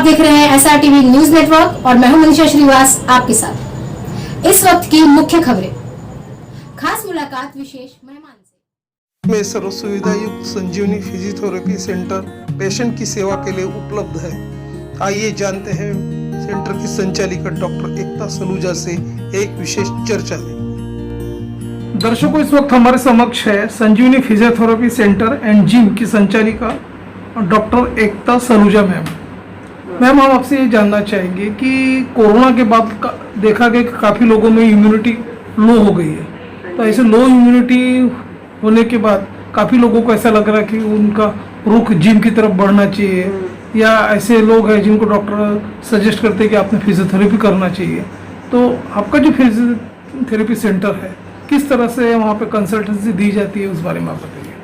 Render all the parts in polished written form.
देख रहे हैं SRTV न्यूज नेटवर्क और मैं हूं मनीषा श्रीवास आपके साथ। इस वक्त की मुख्य खबरें, खास मुलाकात विशेष मेहमान से। में सर्व सुविधा युक्त संजीवनी फिजियोथेरेपी सेंटर पेशेंट की सेवा के लिए उपलब्ध है। आइए जानते हैं सेंटर की संचालिका डॉक्टर एकता सलूजा से एक विशेष चर्चा में। दर्शकों, इस वक्त हमारे समक्ष है Sanjeevani physiotherapy centre and gym की संचालिका डॉक्टर एकता सलूजा मैम, हम आपसे ये जानना चाहेंगे कि कोरोना के बाद देखा गया कि काफ़ी लोगों में इम्यूनिटी लो हो गई है, तो ऐसे लो इम्यूनिटी होने के बाद काफ़ी लोगों को ऐसा लग रहा है कि उनका रुख जिम की तरफ बढ़ना चाहिए, या ऐसे लोग हैं जिनको डॉक्टर सजेस्ट करते हैं कि आपने फिजियोथेरेपी करना चाहिए। तो आपका जो फिजियोथेरेपी सेंटर है, किस तरह से वहाँ पे कंसल्टेंसी दी जाती है, उस बारे में आप बताइए।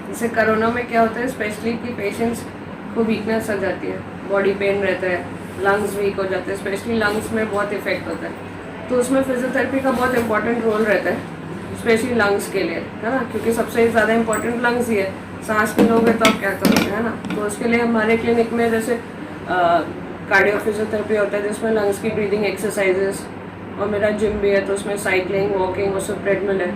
जैसे कोरोना में क्या होता है, स्पेशली कि पेशेंट्स को वीकनेस आ जाती है, बॉडी पेन रहता है, लंग्स वीक हो जाते हैं, स्पेशली लंग्स में बहुत इफेक्ट होता है, तो उसमें फिजियोथेरेपी का बहुत इंपॉर्टेंट रोल रहता है, स्पेशली लंग्स के लिए, है ना, क्योंकि सबसे ज़्यादा इंपॉर्टेंट लंग्स ही है। सांस में लोगे तो आप क्या करोगे, है ना। तो उसके लिए हमारे क्लिनिक में जैसे कार्डियो फिजियोथेरेपी होता है, जिसमें लंग्स की ब्रीदिंग एक्सरसाइजेस, और मेरा जिम भी है तो उसमें साइकिलिंग, वॉकिंग और सब ट्रेडमिल है,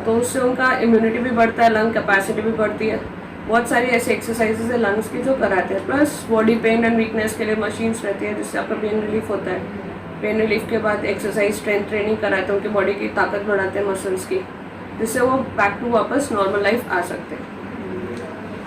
तो उससे उनका इम्यूनिटी भी बढ़ता है, लंग कैपेसिटी भी बढ़ती है। बहुत सारी ऐसी एक्सरसाइजेज है लंग्स की जो कराते हैं। Plus body pain and weakness के लिए मशीन्स रहती है, जिससे आपका पेन रिलीफ होता है। पेन रिलीफ के बाद एक्सरसाइज स्ट्रेंथ ट्रेनिंग कराते हैं, उनकी बॉडी की ताकत बढ़ाते हैं मसल्स की, जिससे वो बैक टू वापस नॉर्मल लाइफ आ सकते हैं।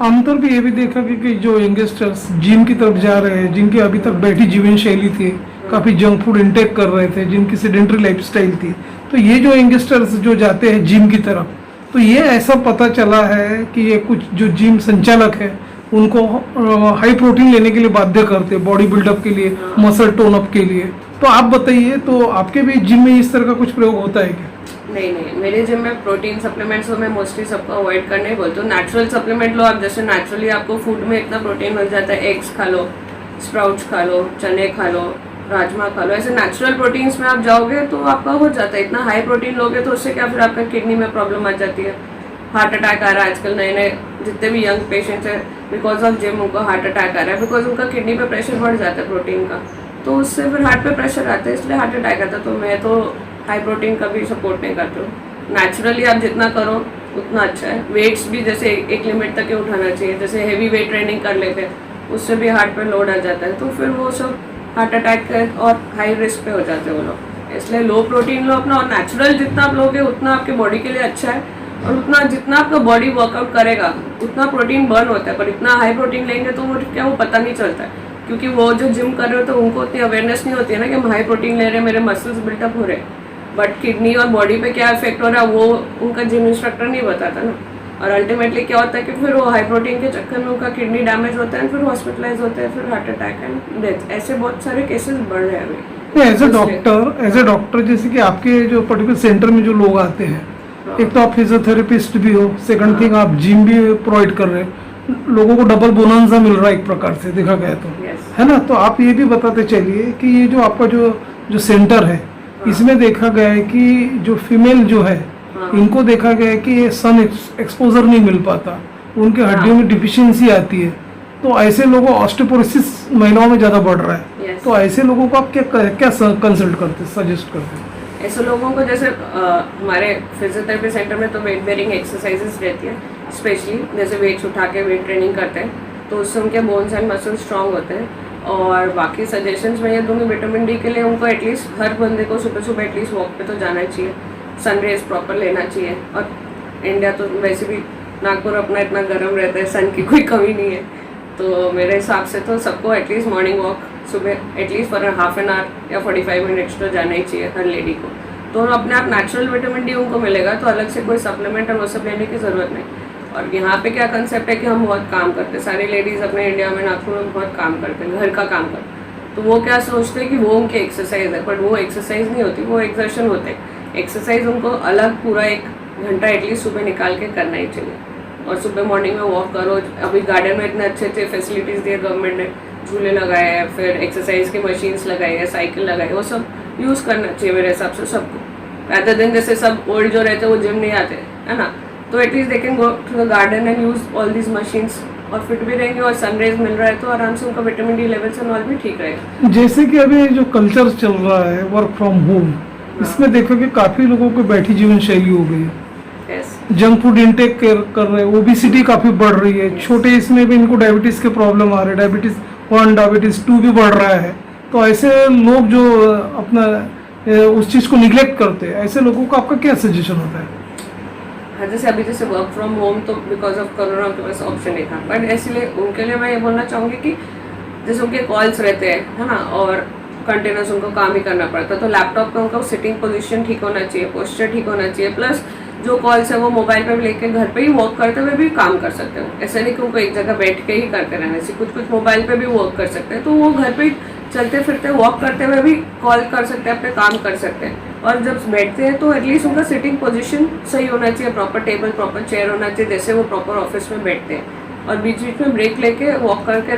आमतौर पे ये भी देखा कि जो यंगस्टर्स जिम की तरफ जा रहे हैं, जिनकी अभी तक बैठी जीवन शैली थी, काफ़ी जंक फूड इंटेक कर रहे थे, जिनकी सेडेंटरी लाइफस्टाइल थी, तो ये जो यंगस्टर्स जो जाते हैं जिम की तरफ, तो ये ऐसा पता चला है कि ये कुछ जो जिम संचालक है उनको हाई प्रोटीन लेने के लिए बाध्य करते हैं, बॉडी बिल्डअप के लिए, मसल टोन अप के लिए। तो आप बताइए, तो आपके भी जिम में इस तरह का कुछ प्रयोग होता है क्या? नहीं, मेरे जिम में प्रोटीन सप्लीमेंट्स तो मैं मोस्टली सबको अवॉइड करने ही बोलती हूँ। नेचुरल सप्लीमेंट लो आप, जैसे नेचुरली आपको फूड में इतना प्रोटीन मिल जाता है, एग्स खा लो, स्प्राउट्स खा लो, चने खा लो, राजमा खा लो, ऐसे नेचुरल प्रोटीन्स में आप जाओगे तो आपका हो जाता है। इतना हाई प्रोटीन लोगे तो उससे क्या, फिर आपका किडनी में प्रॉब्लम आ जाती है, हार्ट अटैक आ रहा है आजकल। नए जितने भी यंग पेशेंट्स हैं, बिकॉज ऑफ जिम उनको हार्ट अटैक आ रहा है, बिकॉज उनका किडनी पे प्रेशर बढ़ जाता है प्रोटीन का, तो उससे फिर हार्ट पे प्रेशर आता है, इसलिए हार्ट अटैक आता है। तो मैं तो हाई प्रोटीन का भी सपोर्ट नहीं करती हूँ। नेचुरली आप जितना करो उतना अच्छा है। वेट्स भी जैसे एक लिमिट तक ही उठाना चाहिए, जैसे हेवी वेट ट्रेनिंग कर लेते हैं उससे भी हार्ट पे लोड आ जाता है, तो फिर वो सब हार्ट अटैक और हाई रिस्क पे हो जाते हैं वो लोग। इसलिए लो प्रोटीन लो अपना, और नेचुरल जितना आप लोगे उतना आपके बॉडी के लिए अच्छा है, और उतना जितना आपका बॉडी वर्कआउट करेगा उतना प्रोटीन बर्न होता है। पर इतना हाई प्रोटीन लेंगे तो वो क्या, वो पता नहीं चलता है, क्योंकि वो जो जिम कर रहे हो तो उनको उतनी अवेयरनेस नहीं होती है ना कि हम हाई प्रोटीन ले रहे हैं, मेरे मसल्स बिल्टअप हो रहे हैं, बट किडनी और बॉडी पे क्या इफेक्ट हो रहा है वो उनका जिम इंस्ट्रक्टर नहीं बताता ना। और अल्टीमेटली क्या होता है कि फिर वो हाई प्रोटीन के चक्कर में उनका किडनी डैमेज होता है, फिर हॉस्पिटलाइज होते हैं, फिर हार्ट अटैक एंड डेथ, ऐसे बहुत सारे केसेस बढ़ रहे हैं अभी। एज ए डॉक्टर जैसे कि आपके जो पर्टिकुलर सेंटर में जो लोग आते हैं, एक तो आप फिजियोथेरेपिस्ट भी हो, सेकंड थिंग आप जिम भी प्रोवाइड कर रहे हैं, लोगों को डबल बोनंजा मिल रहा है एक प्रकार से देखा गया तो, है ना। तो आप ये भी बताते चलिए कि ये जो आपका जो सेंटर है, इसमें देखा गया है कि जो फीमेल जो है, इनको देखा गया है कि ये सन एक्सपोजर नहीं मिल पाता, उनके हड्डियों में डिफिशियंसी आती है, तो ऐसे लोगों ऑस्टियोपोरोसिस महिलाओं में ज़्यादा बढ़ रहा है। तो ऐसे लोगों को आप क्या कंसल्ट करते, सजेस्ट करते हैं? ऐसे लोगों को जैसे हमारे फिजियोथेरेपी सेंटर में तो वेट बेयरिंग एक्सरसाइजेस रहती है, स्पेशली जैसे वेट्स उठा के वेट ट्रेनिंग करते हैं, तो उससे उनके बोन्स एंड मसल्स स्ट्रांग होते हैं। और बाकी सजेशंस मैं ये दूंगी, विटामिन डी के लिए उनको एटलीस्ट हर बंदे को सुबह सुबह एटलीस्ट वॉक पे तो जाना चाहिए, सन रेज प्रॉपर लेना चाहिए। और इंडिया तो वैसे भी नागपुर अपना इतना गर्म रहता है, सन की कोई कमी नहीं है, तो मेरे हिसाब से तो सबको एटलीस्ट मॉर्निंग वॉक सुबह at least for half an hour या 45 मिनट्स तो जाना ही चाहिए हर लेडी को। तो अपने आप नेचुरल विटामिन डी उनको मिलेगा, तो अलग से कोई सप्लीमेंट और वो सब लेने की ज़रूरत नहीं। और यहाँ पे क्या कंसेप्ट है कि हम बहुत काम करते हैं, सारी लेडीज़ अपने इंडिया में नागपुर में बहुत काम करते हैं, घर का काम करते हैं, तो वो क्या सोचते हैं कि वो उनकी एक्सरसाइज है, बट वो एक्सरसाइज नहीं होती, वो एक्सर्शन होते हैं। एक्सरसाइज उनको अलग पूरा 1 घंटा एटलीस्ट सुबह निकाल के करना ही चाहिए। और सुबह मॉर्निंग में वॉक करो, अभी गार्डन में इतने अच्छे अच्छे फैसिलिटीज़ दिए गवर्नमेंट ने, झूले लगाए हैं, फिर एक्सरसाइज की मशीन्स लगाई है, साइकिल लगाई है, वो सब यूज़ करना चाहिए मेरे हिसाब से सबको। rather than जैसे सब ओल्ड जो रहते हैं वो जिम नहीं आते, है ना, तो at least they can go to the garden and use all these machines और फिट भी रहेंगे और सनरेज मिल रहा है तो आराम से उनका vitamin D levels and all भी ठीक रहेगा। जैसे कि अभी जो कल्चर चल रहा है वर्क फ्रॉम होम, इसमें देखो कि काफी लोगों को बैठी जीवन शैली हो गई है, यस जंक फूड इंटेक कर रहे हैं, ओबिसिटी काफी बढ़ रही है, छोटे इसमें भी इनको डायबिटीज के प्रॉब्लम आ रहे हैं, डायबिटीज 1 डायबिटीज 2 भी बढ़ रहा है। तो ऐसे लोग जो अपना उस चीज को निग्लेक्ट करते हैं, ऐसे लोगों को आपका क्या सजेशन होता है? हाँ, जैसे अभी जैसे वर्क फ्रॉम होम तो बिकॉज ऑफ कोरोना उनके पास ऑप्शन नहीं था, बट इसलिए उनके लिए मैं ये बोलना चाहूँगी कि जैसे उनके कॉल्स रहते हैं है ना, और कंटिन्यूस उनको काम ही करना पड़ता है, तो लैपटॉप का उनका सिटिंग पोजीशन ठीक होना चाहिए, पोस्चर ठीक होना चाहिए, प्लस जो कॉल्स है वो मोबाइल पे लेके घर पे ही वर्क करते हुए भी काम कर सकते हो। ऐसा नहीं कि उनको एक जगह बैठ के ही करते रहने से, कुछ मोबाइल पे भी वर्क कर सकते हैं, तो वो घर पे ही चलते फिरते वॉक करते हुए भी कॉल कर सकते हैं, अपने काम कर सकते हैं। और जब बैठते हैं तो एटलीस्ट उनका सिटिंग पोजीशन सही होना चाहिए, प्रॉपर टेबल प्रॉपर चेयर होना चाहिए, जैसे वो प्रॉपर ऑफिस में बैठते हैं। और बीच बीच में ब्रेक लेके वॉक करते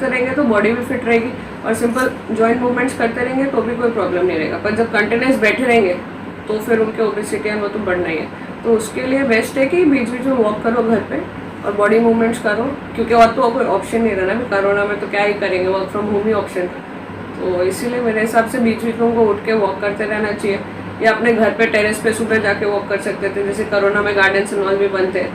रहेंगे तो बॉडी भी फिट रहेगी, और सिंपल जॉइंट मूवमेंट्स करते रहेंगे तो भी कोई प्रॉब्लम नहीं रहेगा। पर जब कंटिन्यूस बैठे रहेंगे तो फिर उनके ओबेसिटी है वो तो बढ़ना ही है। तो उसके लिए बेस्ट है कि बीच बीच में वॉक करो घर पे और बॉडी मूवमेंट्स करो, क्योंकि और तो कोई ऑप्शन नहीं रहा ना, अभी कोरोना में तो क्या ही करेंगे, work from home he option था। तो इसीलिए मेरे हिसाब से बीच बीच में उनको उठ के वॉक करते रहना चाहिए, या अपने घर पे टेरेस पे सुबह जाके वॉक कर सकते थे, जैसे कोरोना में गार्डन एंड ऑल भी बनते हैं।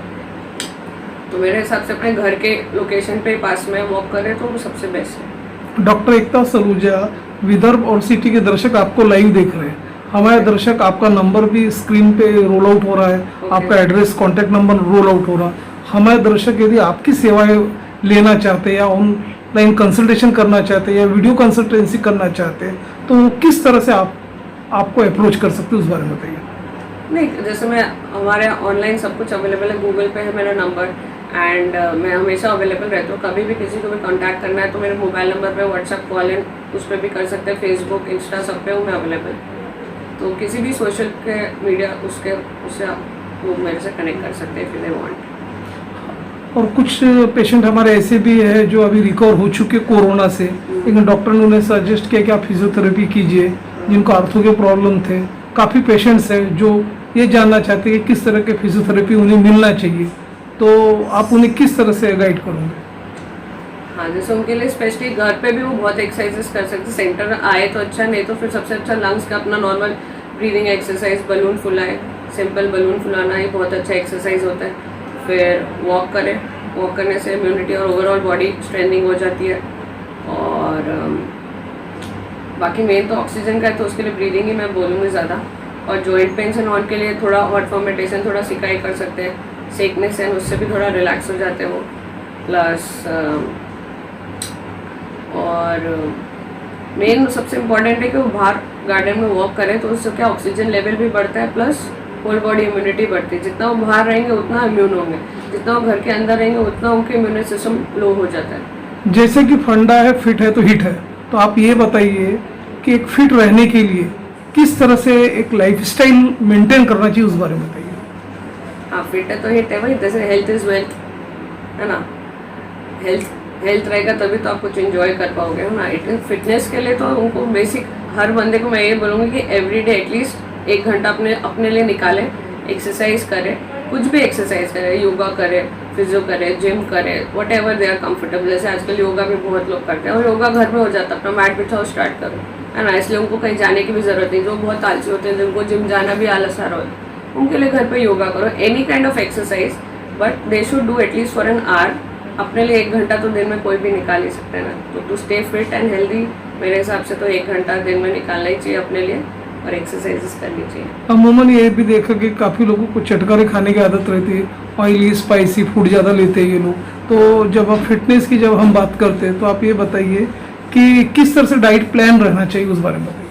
तो मेरे हिसाब से अपने घर के लोकेशन पे पास में वॉक करें तो वो सबसे बेस्ट है। डॉक्टर एकता सलूजा, विदर्भ और सिटी के दर्शक आपको लाइव देख रहे हैं। हमारे दर्शक, आपका नंबर भी स्क्रीन पे रोल आउट हो रहा है, आपका address contact number roll out हो रहा है। हमारे दर्शक यदि आपकी सेवाएं लेना चाहते हैं या ऑनलाइन कंसल्टेशन करना चाहते हैं या वीडियो कंसल्टेंसी करना चाहते हैं, तो वो किस तरह से आपको अप्रोच कर सकते हैं, उस बारे में बताइए। नहीं, जैसे मैं हमारे ऑनलाइन सब कुछ अवेलेबल है, गूगल पे है मेरा नंबर, एंड मैं हमेशा अवेलेबल रहती हूँ। कभी भी किसी को भी कांटेक्ट करना है तो मेरे मोबाइल नंबर पे व्हाट्सएप कॉल एंड उस पर भी कर सकते हैं, फेसबुक इंस्टा सब पे हूँ मैं अवेलेबल। तो किसी भी सोशल के मीडिया उससे आप वो मेरे से कनेक्ट कर सकते हैं इफ दे वांट। और कुछ पेशेंट हमारे ऐसे भी है जो अभी रिकवर हो चुके कोरोना से, लेकिन डॉक्टर ने उन्हें सजेस्ट किया कि आप फिजियोथेरेपी कीजिए, जिनको आर्थो के प्रॉब्लम थे। काफ़ी पेशेंट्स हैं जो ये जानना चाहते हैं कि किस तरह के फिजियोथेरेपी उन्हें मिलना चाहिए, तो आप उन्हें किस तरह से गाइड करोगे? हाँ, जैसे उनके लिए स्पेशली घर पे भी वो बहुत एक्सरसाइजेस कर सकते हैं। सेंटर आए तो अच्छा, नहीं तो फिर सबसे अच्छा लंग्स का अपना नॉर्मल ब्रीदिंग एक्सरसाइज, बलून फुलाए, सिंपल बलून फुलाना ही बहुत अच्छा एक्सरसाइज होता है। फिर वॉक करें, वॉक करने से इम्यूनिटी और ओवरऑल बॉडी स्ट्रेंथनिंग हो जाती है। और बाकी मेन तो ऑक्सीजन का है, तो उसके लिए ब्रीदिंग ही मैं बोलूँगी ज़्यादा। और जॉइंट पेन्स एंड ऑन के लिए थोड़ा हॉट फॉर्मेटेशन, थोड़ा सिकाई कर सकते हैं, सेकने से उससे भी थोड़ा रिलैक्स हो जाते हैं वो। प्लस और मेन सबसे इम्पॉर्टेंट है कि वो बाहर गार्डन में वॉक करें, तो उससे क्या ऑक्सीजन लेवल भी बढ़ता है, प्लस होल बॉडी इम्यूनिटी बढ़ती है। जितना वो बाहर रहेंगे उतना इम्यून होंगे, जितना वो घर के अंदर रहेंगे उतना उनके इम्यून सिस्टम लो हो जाता है। जैसे कि फंडा है, फिट है तो हिट है, तो आप ये बताइए कि एक फिट रहने के लिए किस तरह से एक लाइफस्टाइल मेंटेन करना चाहिए, उस बारे में बताइए। हाँ, फिट है तो हिट है भाई, जैसे हेल्थ इज वेल्थ है ना। हेल्थ रहेगा तभी तो आप कुछ एंजॉय कर पाओगे, है ना। फिटनेस के लिए तो उनको बेसिक हर बंदे को मैं ये बोलूँगी कि एवरी डे एटलीस्ट 1 घंटा अपने लिए निकालें, एक्सरसाइज करें, कुछ भी एक्सरसाइज करें, योगा करें, फिजियो करें, जिम करें, whatever they are comfortable. जैसे आजकल योगा भी बहुत लोग करते हैं, और योगा घर में हो जाता है, अपना मैट बिछाओ, स्टार्ट करो, है ना। इसलिए उनको कहीं जाने की भी ज़रूरत नहीं। जो बहुत आलसी होते हैं, जिनको जिम जाना भी आलस आ रहा है, उनके लिए घर पे योगा करो, any kind of exercise, but they should do at least for an hour. अपने लिए 1 घंटा तो दिन में कोई भी निकाल ही सकते हैं ना। तो to stay fit and healthy मेरे हिसाब से तो 1 घंटा दिन में निकालना ही चाहिए अपने लिए, और एक्सरसाइजेस करनी चाहिए। अमूमन ये भी देखा कि काफ़ी लोगों को चटकारे खाने की आदत रहती है, ऑयली स्पाइसी फूड ज़्यादा लेते हैं ये लोग। तो जब आप फिटनेस की जब हम बात करते हैं, तो आप ये बताइए कि किस तरह से डाइट प्लान रहना चाहिए, उस बारे में बताइए।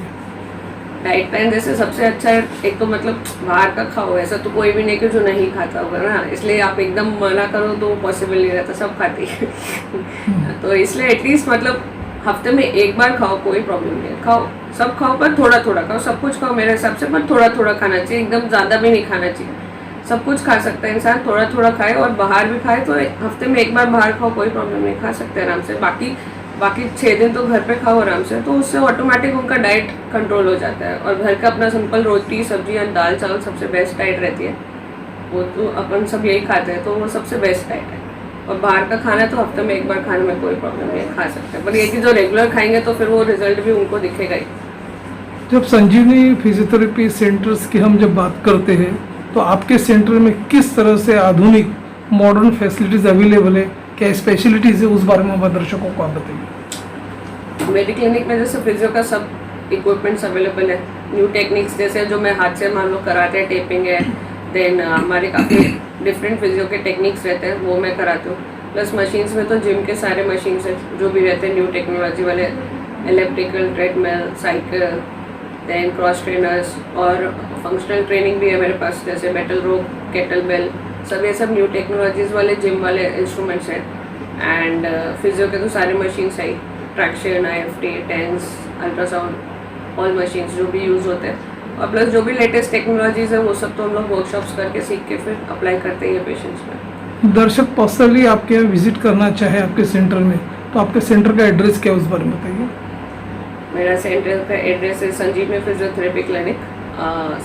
डाइट प्लान जैसे सबसे अच्छा है, एक तो मतलब बाहर का खाओ, ऐसा तो कोई भी नहीं कि जो नहीं खाता होगा ना। इसलिए आप एकदम मना करो तो पॉसिबल नहीं रहता, सब खाते हैं। तो इसलिए एटलीस्ट मतलब हफ्ते में 1 बार खाओ, कोई प्रॉब्लम नहीं है, खाओ, सब खाओ, पर थोड़ा थोड़ा खाओ। सब कुछ खाओ मेरे हिसाब से, पर थोड़ा थोड़ा खाना चाहिए, एकदम ज़्यादा भी नहीं खाना चाहिए। सब कुछ खा सकता है इंसान, थोड़ा थोड़ा खाए, और बाहर भी खाए तो हफ्ते में 1 बार बाहर खाओ, कोई प्रॉब्लम नहीं, खा सकते हैं आराम से। बाकी 6 दिन तो घर पे खाओ आराम से, तो उससे ऑटोमेटिक उनका डाइट कंट्रोल हो जाता है। और घर का अपना सिंपल रोटी सब्जी या दाल चावल सबसे बेस्ट डाइट रहती है, वो तो अपन सब यही खाते हैं, तो वो सबसे बेस्ट डाइट है। और बाहर का खाना तो हफ्ते में एक बार खाने में कोई प्रॉब्लम नहीं है, खा सकते हैं, पर ये कि जो रेगुलर खाएंगे तो फिर वो रिजल्ट भी उनको दिखेगा ही। जब संजीवनी फिजियोथेरेपी सेंटर्स की हम जब बात करते हैं तो आपके सेंटर में किस तरह से आधुनिक मॉडर्न फैसिलिटीज अवेलेबल है, क्या स्पेशलिटीज है, उस बारे में हमारे दर्शकों को आप बताइए। मेरी क्लिनिक में जैसे फिजियो का सब इक्विपमेंट्स अवेलेबल है, न्यू टेक्निक्स जैसे जो मैं हाथ से मान लो कराते हैं, टेपिंग है, देन हमारे काफ़ी डिफरेंट फिजियो के टेक्निक्स रहते हैं वो मैं कराती हूँ। प्लस मशीन्स में तो जिम के सारे मशीन्स हैं जो भी रहते हैं न्यू टेक्नोलॉजी वाले, electrical, treadmill, cycle, then cross trainers, और फंक्शनल ट्रेनिंग भी है मेरे पास, जैसे मेटल रोप, केटल बेल, सब ये सब न्यू टेक्नोलॉजीज़ वाले जिम वाले इंस्ट्रूमेंट्स हैं। एंड फिजियो के तो सारे मशीन्स है, traction, IFT, tens, ultrasound, all machines जो भी यूज़ होते हैं, और प्लस जो भी लेटेस्ट टेक्नोलॉजीज़ है वो सब तो हम लोग वर्कशॉप्स करके सीख के फिर अप्लाई करते हैं पेशेंट्स में। दर्शक पर्सनली आपके यहाँ विजिट करना चाहे आपके सेंटर में तो आपके सेंटर का एड्रेस क्या है, उस बारे में बताइए। मेरा सेंटर का एड्रेस है Sanjeevani physiotherapy clinic,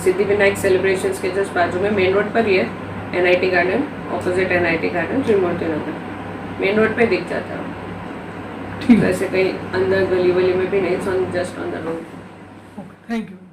Siddhi Vinayak celebrations के जस्ट बाजू में, मेन रोड पर ही है, NIT garden, opposite NIT garden, Trimurti Nagar, main road पे दिख जाता है। ठीक तो है, ऐसे कहीं अंदर गली वली में भी नहीं, just on the road. Thank you.